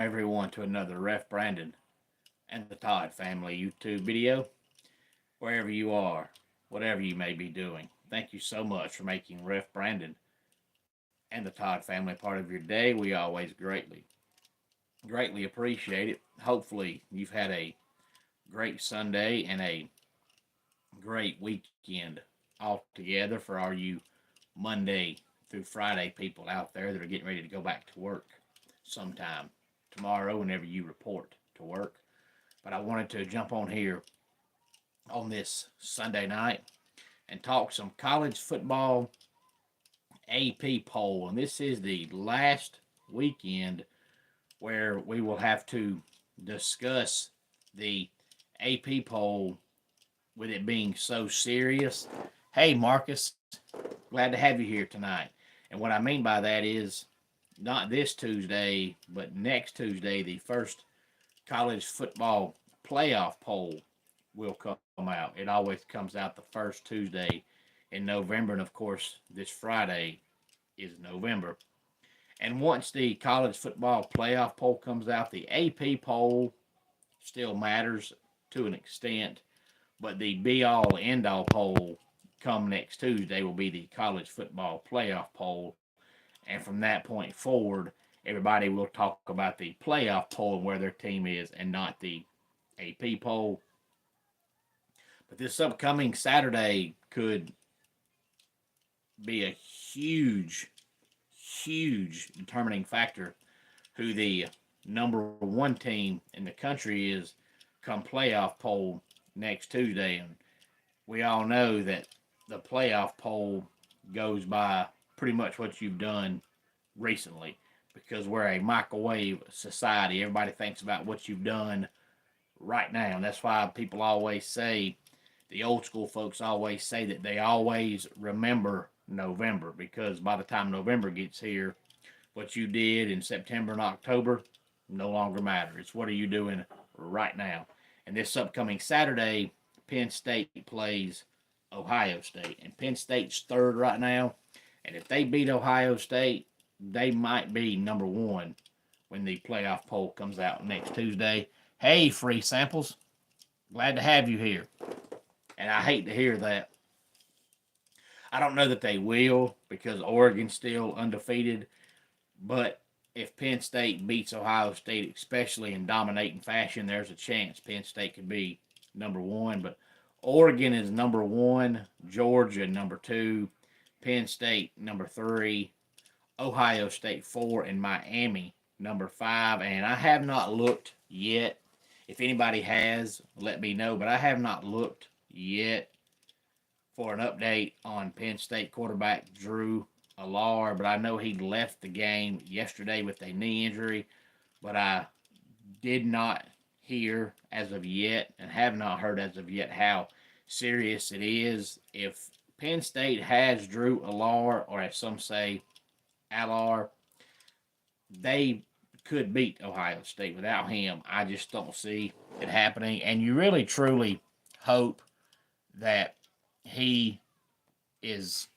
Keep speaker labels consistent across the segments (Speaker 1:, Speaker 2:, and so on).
Speaker 1: everyone to another Ref Brandon and the Todd Family YouTube video. Wherever you are, whatever you may be doing, thank you so much for making Ref Brandon and the Todd Family part of your day. We always greatly appreciate it. Hopefully, you've had a great Sunday and a great weekend all together for all you Monday through Friday people out there that are getting ready to go back to work sometime tomorrow whenever you report to work. But I wanted to jump on here on this Sunday night and talk some college football AP poll. And this is the last weekend where we will have to discuss the AP poll with it being so serious. Hey, Marcus, glad to have you here tonight. And what I mean by that is not this Tuesday, but next Tuesday, the first college football playoff poll will come out. It always comes out the first Tuesday in November, and of course, this Friday is November. And once the college football playoff poll comes out, the AP poll still matters to an extent, but the be all end all poll come next Tuesday will be the college football playoff poll. And from that point forward, everybody will talk about the playoff poll and where their team is and not the AP poll. But this upcoming Saturday could be a huge determining factor who the number one team in the country is come playoff poll next Tuesday. And we all know that the playoff poll goes by pretty much what you've done recently because we're a microwave society. Everybody thinks about what you've done right now. And that's why people always say, the old school folks always say that they always remember November because by the time November gets here, what you did in September and October no longer matters. It's what are you doing right now. And this upcoming Saturday, Penn State plays Ohio State. And Penn State's third right now. And if they beat Ohio State, they might be number one when the playoff poll comes out next Tuesday. Hey, free samples. Glad to have you here. And I hate to hear that. I don't know that they will because Oregon's still undefeated. But if Penn State beats Ohio State, especially in dominating fashion, there's a chance Penn State could be number one. But Oregon is number one, Georgia number two, Penn State number three, Ohio State four, and Miami number five. And I have not looked yet. If anybody has, let me know. But I have not looked yet for an update on Penn State quarterback Drew Alar, but I know he left the game yesterday with a knee injury, but I did not hear as of yet and have not heard as of yet how serious it is. If Penn State has Drew Alar, or as some say, Alar, they could beat Ohio State without him. I just don't see it happening, and you really truly hope that he is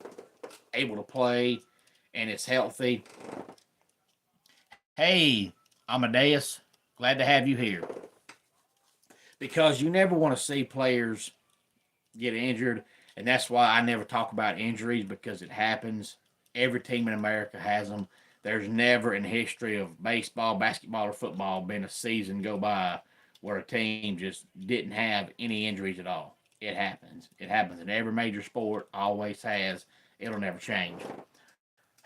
Speaker 1: able to play and is healthy. Hey, Amadeus, glad to have you here. Because you never want to see players get injured, and that's why I never talk about injuries because it happens. Every team in America has them. There's never in history of baseball, basketball, or football been a season go by where a team just didn't have any injuries at all. It happens. It happens in every major sport, always has. It'll never change.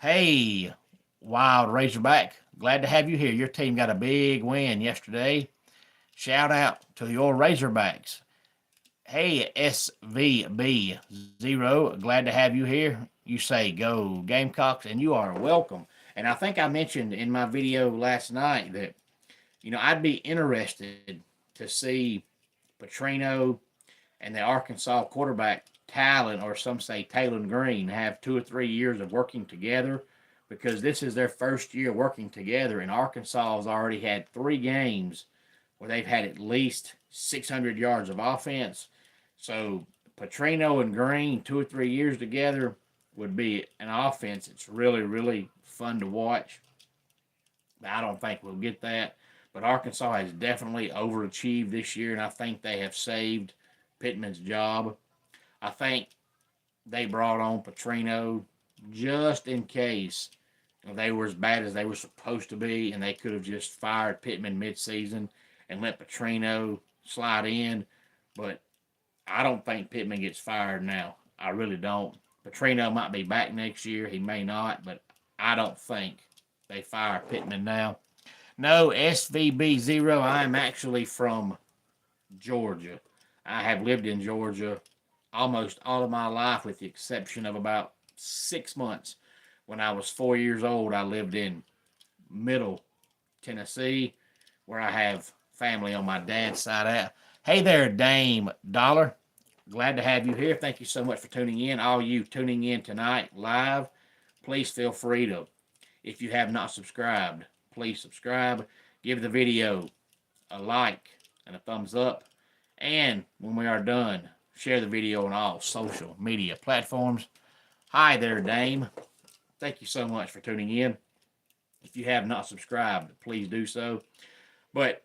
Speaker 1: Hey, Wild Razorback, glad to have you here. Your team got a big win yesterday. Shout out to your Razorbacks. Hey, SVB0, glad to have you here. You say go Gamecocks, and you are welcome. And I think I mentioned in my video last night that, I'd be interested to see Petrino and the Arkansas quarterback Talon, or some say Talon Green, have 2 or 3 years of working together because this is their first year working together, and Arkansas has already had 3 games where they've had at least 600 yards of offense. So Petrino and Green, 2 or 3 years together, would be an offense. It's really, really fun to watch. But I don't think we'll get that. But Arkansas has definitely overachieved this year, and I think they have saved Pittman's job. I think they brought on Petrino just in case they were as bad as they were supposed to be, and they could have just fired Pittman midseason and let Petrino slide in. But I don't think Pittman gets fired now. I really don't. Petrino might be back next year. He may not, but I don't think they fire Pittman now. No, SVB0. I'm actually from Georgia. I have lived in Georgia almost all of my life, with the exception of about 6 months. When I was 4 years old, I lived in Middle Tennessee, where I have family on my dad's side. Hey there, Dame Dollar. Glad to have you here. Thank you so much for tuning in. All you tuning in tonight live, please feel free to, if you have not subscribed, please subscribe. Give the video a like and a thumbs up. And when we are done, share the video on all social media platforms. Hi there, Dame. Thank you so much for tuning in. If you have not subscribed, please do so. But,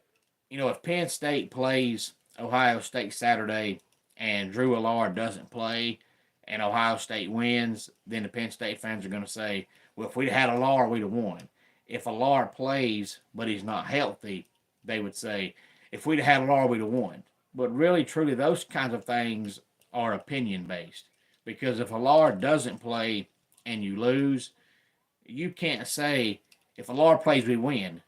Speaker 1: if Penn State plays Ohio State Saturday and Drew Allard doesn't play and Ohio State wins, then the Penn State fans are going to say, well, if we'd had Allard, we'd have won. If Allard plays but he's not healthy, they would say, if we'd had Allard, we'd have won. But really, truly, those kinds of things are opinion-based. Because if Allard doesn't play and you lose, you can't say, if Allard plays, we win.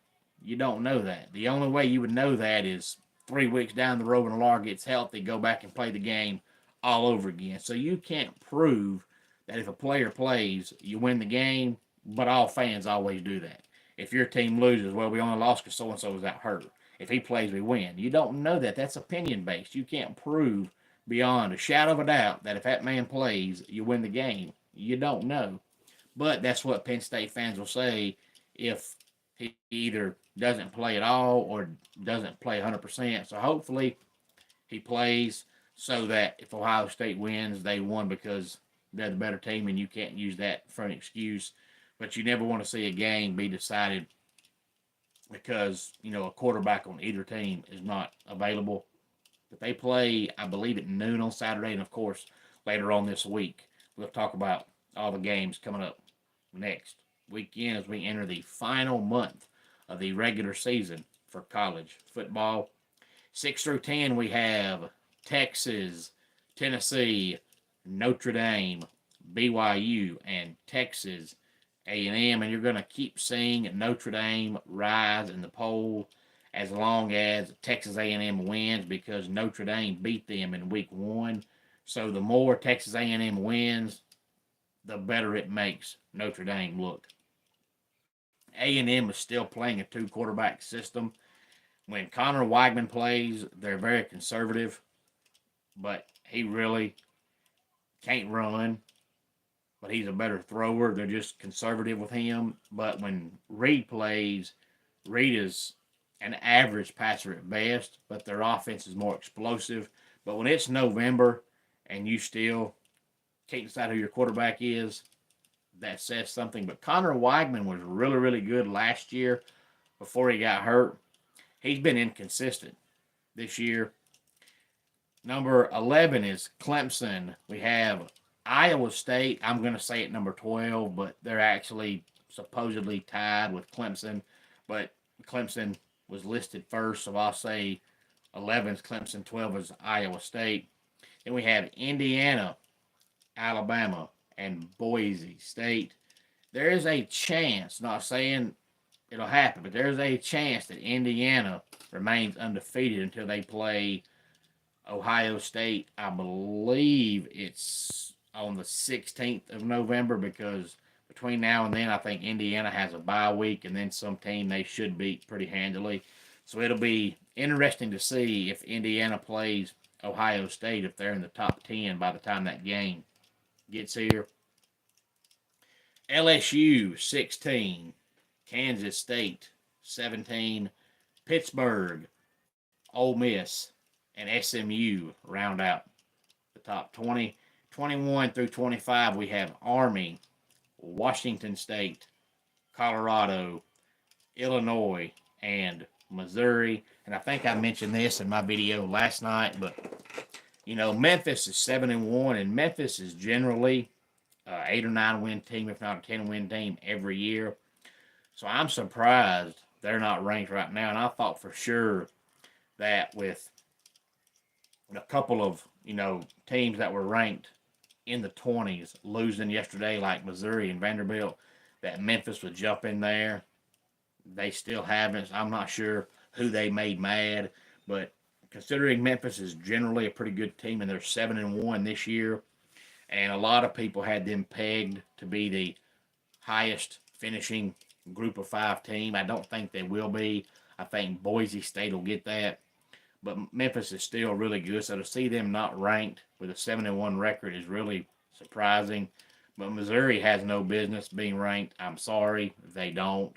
Speaker 1: You don't know that. The only way you would know that is 3 weeks down the road when Allard gets healthy, go back and play the game all over again. So you can't prove that if a player plays, you win the game, but all fans always do that. If your team loses, well, we only lost because so-and-so was out hurt. If he plays, we win. You don't know that. That's opinion-based. You can't prove beyond a shadow of a doubt that if that man plays, you win the game. You don't know. But that's what Penn State fans will say if he either doesn't play at all or doesn't play 100%. So hopefully he plays so that if Ohio State wins, they won because they're the better team, and you can't use that for an excuse. But you never want to see a game be decided because, a quarterback on either team is not available. But they play, I believe, at noon on Saturday, and of course, later on this week, we'll talk about all the games coming up next weekend as we enter the final month of the regular season for college football. 6 through 10, we have Texas, Tennessee, Notre Dame, BYU, and Texas A&M. And you're going to keep seeing Notre Dame rise in the poll as long as Texas A&M wins, because Notre Dame beat them in week 1. So the more Texas A&M wins, the better it makes Notre Dame look. A&M is still playing a 2-quarterback system. When Connor Weigman plays, they're very conservative, but he really can't run. But he's a better thrower. They're just conservative with him. But when Reed plays, Reed is an average passer at best, but their offense is more explosive. But when it's November and you still can't decide who your quarterback is, that says something. But Connor Weigman was really, really good last year before he got hurt. He's been inconsistent this year. Number 11 is Clemson. We have Iowa State. I'm going to say it number 12, but they're actually supposedly tied with Clemson. But Clemson was listed first, so I'll say 11 is Clemson, 12 is Iowa State. Then we have Indiana, Alabama, and Boise State. There is a chance, not saying it'll happen, but there's a chance that Indiana remains undefeated until they play Ohio State. I believe it's on the 16th of November, because between now and then, I think Indiana has a bye week, and then some team they should beat pretty handily. So it'll be interesting to see if Indiana plays Ohio State, if they're in the top 10 by the time that game gets here. LSU 16, Kansas State 17, Pittsburgh, Ole Miss, and SMU round out the top 20. 21 through 25, we have Army, Washington State, Colorado, Illinois, and Missouri, and I think I mentioned this in my video last night, but Memphis is 7-1, and Memphis is generally 8 or 9 win team, if not a 10 win team every year. So I'm surprised they're not ranked right now, and I thought for sure that with a couple of teams that were ranked in the 20s losing yesterday, like Missouri and Vanderbilt, that Memphis would jump in there. They still haven't. I'm not sure who they made mad, but considering Memphis is generally a pretty good team and they're 7-1 this year, and a lot of people had them pegged to be the highest finishing group of 5 team. I don't think they will be. I think Boise State will get that. But Memphis is still really good. So to see them not ranked with a 7-1 record is really surprising. But Missouri has no business being ranked. I'm sorry, they don't.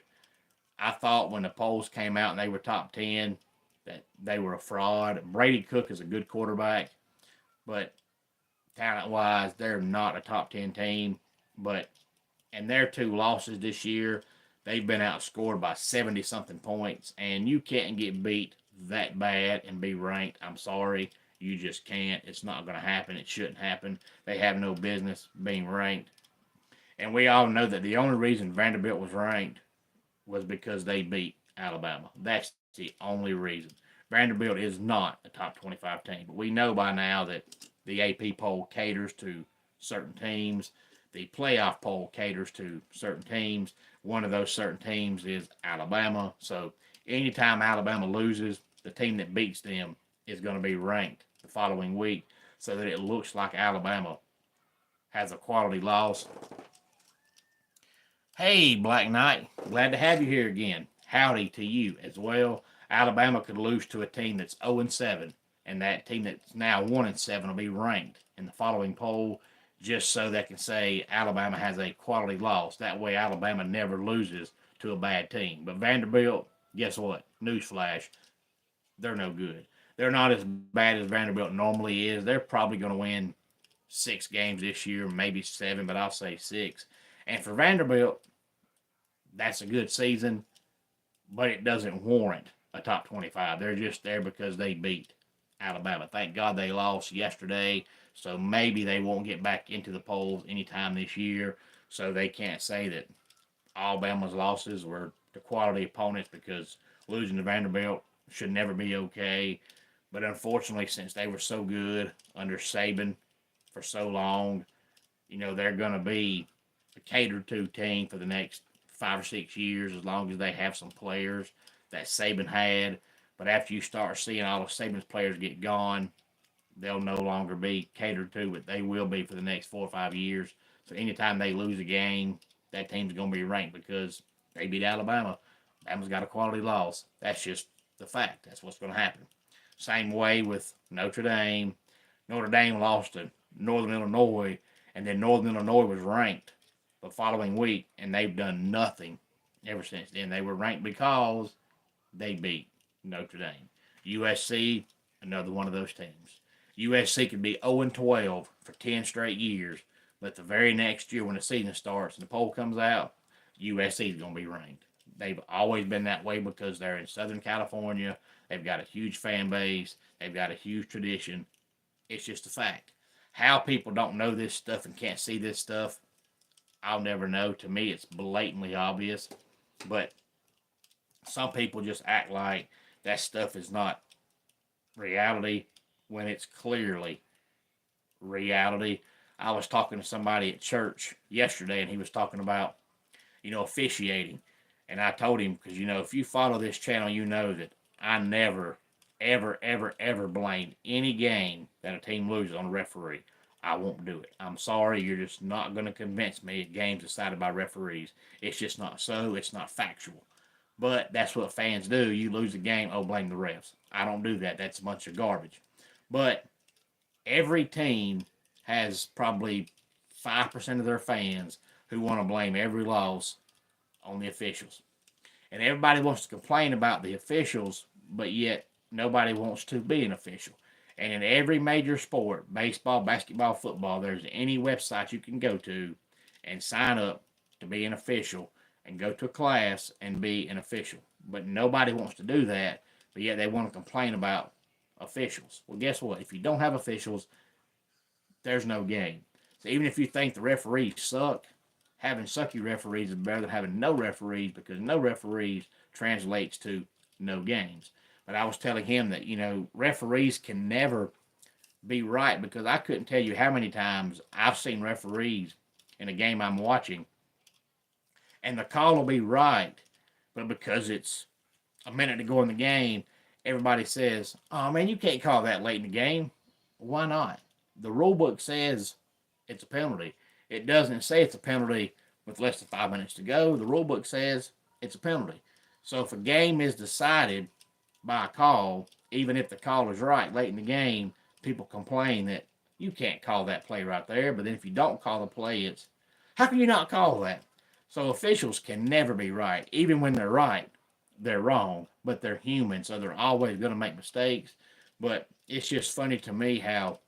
Speaker 1: I thought when the polls came out and they were top 10 that they were a fraud. Brady Cook is a good quarterback, but talent-wise, they're not a top 10 team. But in their 2 losses this year, they've been outscored by 70-something points, and you can't get beat that bad and be ranked. I'm sorry. You just can't. It's not going to happen. It shouldn't happen. They have no business being ranked. And we all know that the only reason Vanderbilt was ranked was because they beat Alabama. That's the only reason. Vanderbilt is not a top 25 team. But we know by now that the AP poll caters to certain teams. The playoff poll caters to certain teams. One of those certain teams is Alabama. So anytime Alabama loses, the team that beats them is going to be ranked the following week so that it looks like Alabama has a quality loss. Hey, Black Knight, glad to have you here again. Howdy to you as well. Alabama could lose to a team that's 0-7, and that team that's now 1-7 will be ranked in the following poll just so they can say Alabama has a quality loss. That way Alabama never loses to a bad team. But Vanderbilt, guess what? Newsflash, they're no good. They're not as bad as Vanderbilt normally is. They're probably going to win 6 games this year, maybe 7, but I'll say 6. And for Vanderbilt, that's a good season, but it doesn't warrant a top 25. They're just there because they beat Alabama. Thank God they lost yesterday, so maybe they won't get back into the polls anytime this year, so they can't say that Alabama's losses were to quality opponents because losing to Vanderbilt should never be okay. But unfortunately, since they were so good under Saban for so long, they're going to be a catered to team for the next 5 or 6 years as long as they have some players that Saban had. But after you start seeing all of Saban's players get gone, they'll no longer be catered to, but they will be for the next 4 or 5 years. So anytime they lose a game, that team's going to be ranked because they beat Alabama. Alabama's got a quality loss. That's just the fact. That's what's going to happen. Same way with Notre Dame. Notre Dame lost to Northern Illinois, and then Northern Illinois was ranked the following week, and they've done nothing ever since then. They were ranked because they beat Notre Dame. USC, another one of those teams. USC could be 0-12 for 10 straight years, but the very next year when the season starts and the poll comes out, USC is going to be ranked. They've always been that way because they're in Southern California. They've got a huge fan base. They've got a huge tradition. It's just a fact. How people don't know this stuff and can't see this stuff, I'll never know. To me, it's blatantly obvious. But some people just act like that stuff is not reality when it's clearly reality. I was talking to somebody at church yesterday, and he was talking about, officiating. And I told him, because, if you follow this channel, you know that I never, ever, ever, ever blame any game that a team loses on a referee. I won't do it. I'm sorry, you're just not going to convince me that games decided by referees. It's just not so. It's not factual. But that's what fans do. You lose a game, oh, blame the refs. I don't do that. That's a bunch of garbage. But every team has probably 5% of their fans who want to blame every loss on the officials. And everybody wants to complain about the officials, but yet nobody wants to be an official. And in every major sport, baseball, basketball, football, there's any website you can go to and sign up to be an official and go to a class and be an official. But nobody wants to do that, but yet they want to complain about officials. Well, guess what? If you don't have officials, there's no game. So even if you think the referees suck, having sucky referees is better than having no referees, because no referees translates to no games. But I was telling him that, referees can never be right, because I couldn't tell you how many times I've seen referees in a game I'm watching, and the call will be right, but because it's a minute to go in the game, everybody says, "Oh man, you can't call that late in the game." Why not? The rule book says it's a penalty. It doesn't say it's a penalty with less than 5 minutes to go. The rule book says it's a penalty. So if a game is decided by a call, even if the call is right late in the game, people complain that you can't call that play right there. But then if you don't call the play, it's, how can you not call that? So officials can never be right. Even when they're right, they're wrong. But they're human, so they're always going to make mistakes. But it's just funny to me how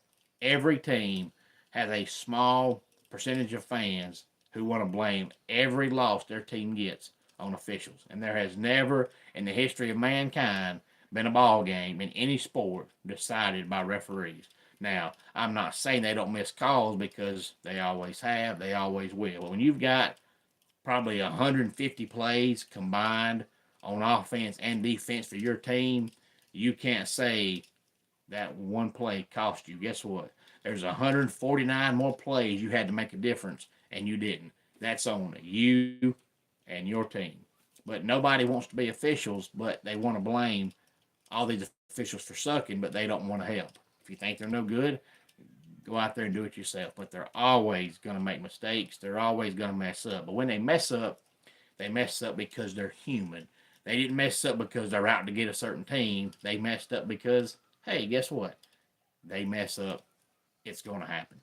Speaker 1: every team has a small percentage of fans who want to blame every loss their team gets on officials. And there has never, in the history of mankind, been a ball game in any sport decided by referees. Now, I'm not saying they don't miss calls, because they always have, they always will. But when you've got probably 150 plays combined on offense and defense for your team, you can't say that one play cost you. Guess what? There's 149 more plays you had to make a difference, and you didn't. That's on you and your team. But nobody wants to be officials, but they want to blame all these officials for sucking, but they don't want to help. If you think they're no good, go out there and do it yourself. But they're always going to make mistakes. They're always going to mess up. But when they mess up because they're human. They didn't mess up because they're out to get a certain team. They messed up because, hey, guess what? They mess up. It's going to happen.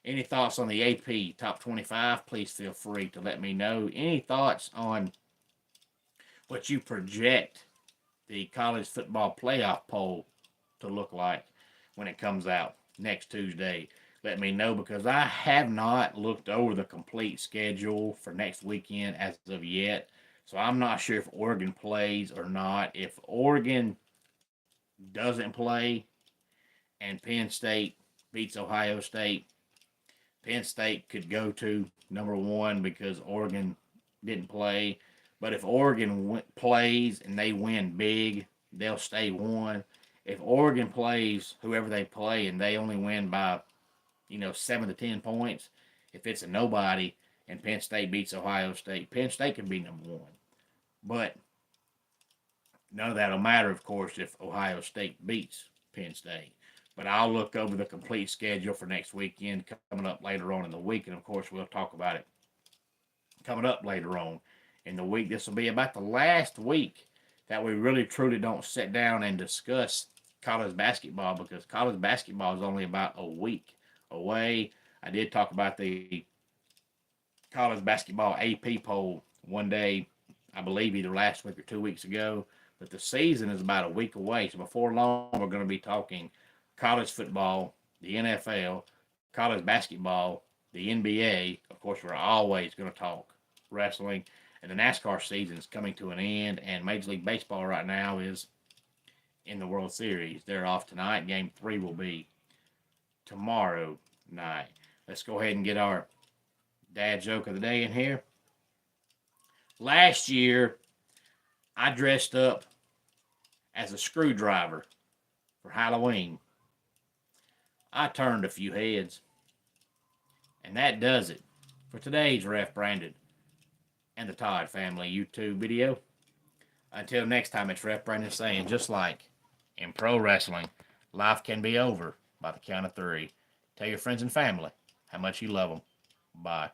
Speaker 1: Any thoughts on the AP Top 25? Please feel free to let me know. Any thoughts on what you project the college football playoff poll to look like when it comes out next Tuesday? Let me know, because I have not looked over the complete schedule for next weekend as of yet. So I'm not sure if Oregon plays or not. If Oregon doesn't play and Penn State beats Ohio State, Penn State could go to number one because Oregon didn't play. But if Oregon plays and they win big, they'll stay one. If Oregon plays whoever they play and they only win by 7 to 10 points, if it's a nobody and Penn State beats Ohio State, Penn State can be number one. But none of that will matter, of course, if Ohio State beats Penn State. But I'll look over the complete schedule for next weekend coming up later on in the week. And, of course, we'll talk about it coming up later on in the week. This will be about the last week that we really, truly don't sit down and discuss college basketball, because college basketball is only about a week away. I did talk about the college basketball AP poll one day, I believe either last week or 2 weeks ago, but the season is about a week away. So before long, we're going to be talking college football, the NFL, college basketball, the NBA. Of course, we're always going to talk wrestling, and the NASCAR season is coming to an end, and Major League Baseball right now is in the World Series. They're off tonight. Game 3 will be tomorrow night. Let's go ahead and get our dad joke of the day in here. Last year, I dressed up as a screwdriver for Halloween. I turned a few heads. And that does it for today's Ref Brandon and the Todd Family YouTube video. Until next time, it's Ref Brandon saying, just like in pro wrestling, life can be over by the count of 3. Tell your friends and family how much you love them. Bye.